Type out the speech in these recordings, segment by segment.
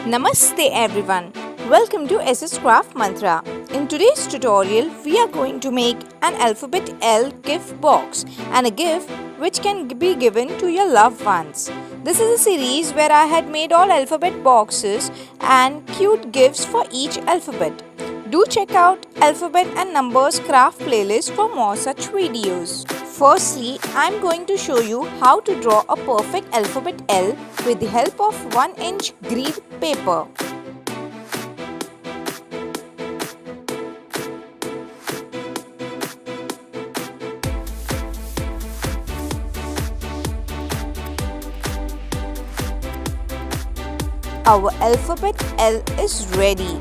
Namaste everyone. Welcome to SS Craft Mantra. In today's tutorial, we are going to make an alphabet L gift box and a gift which can be given to your loved ones. This is a series where I had made all alphabet boxes and cute gifts for each alphabet. Do check out Alphabet and Numbers Craft playlist for more such videos. Firstly, I am going to show you how to draw a perfect alphabet L with the help of 1-inch grid paper. Our alphabet L is ready.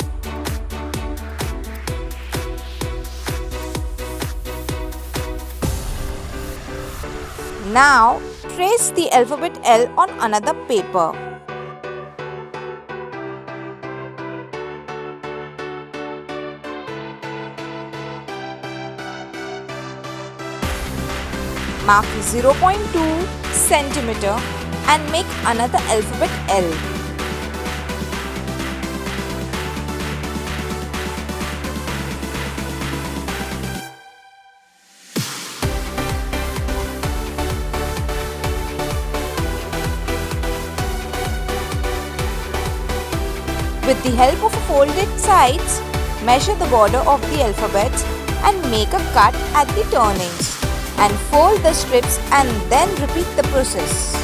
Now, trace the alphabet L on another paper. Mark 0.2 centimeter and make another alphabet L. With the help of folded sides, measure the border of the alphabets and make a cut at the turnings. And fold the strips and then repeat the process.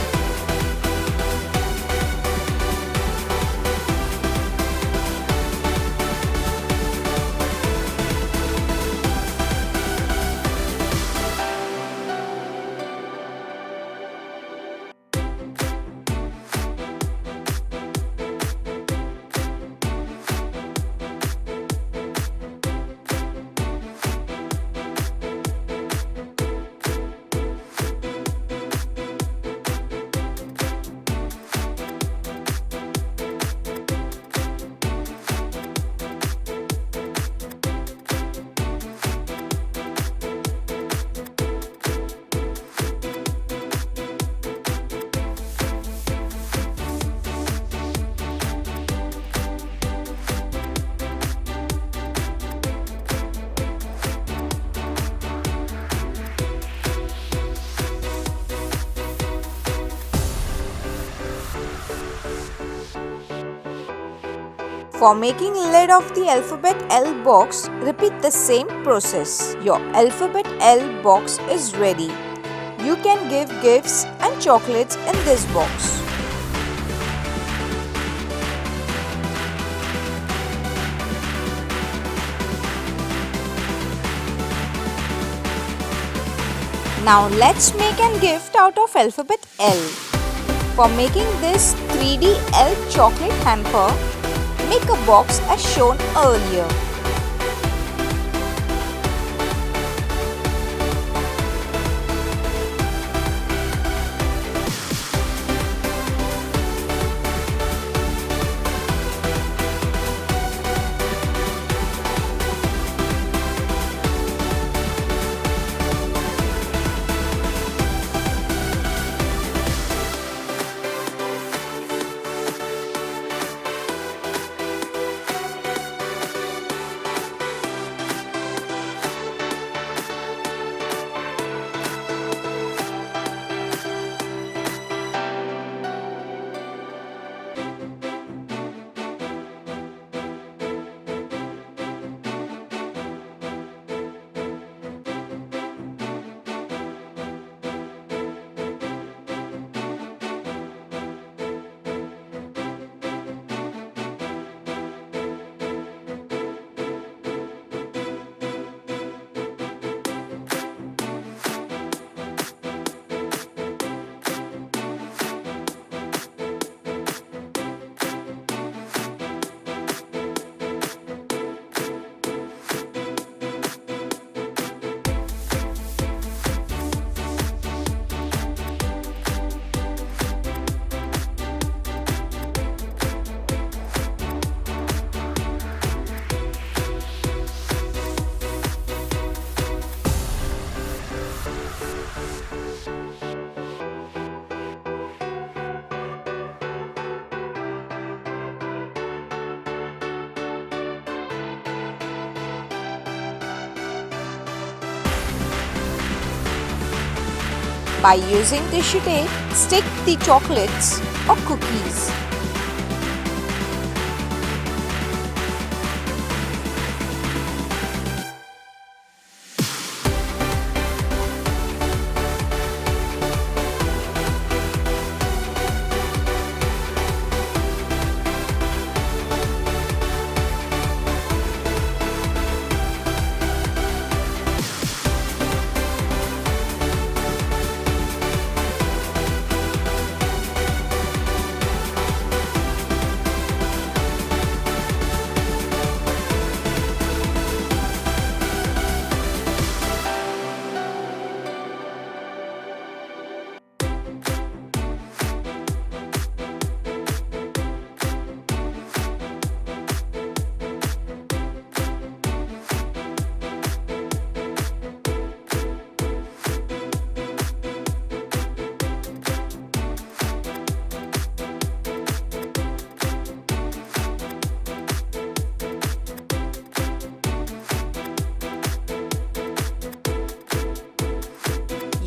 For making lid of the alphabet L box, repeat the same process. Your alphabet L box is ready. You can give gifts and chocolates in this box. Now let's make a gift out of alphabet L. For making this 3D L chocolate hamper, make a box as shown earlier. By using tissue tape, stick the chocolates or cookies.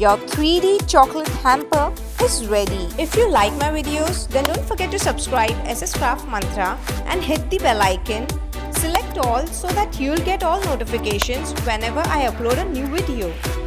Your 3D chocolate hamper is ready. If you like my videos, then don't forget to subscribe SS Craft Mantra and hit the bell icon. Select all so that you'll get all notifications whenever I upload a new video.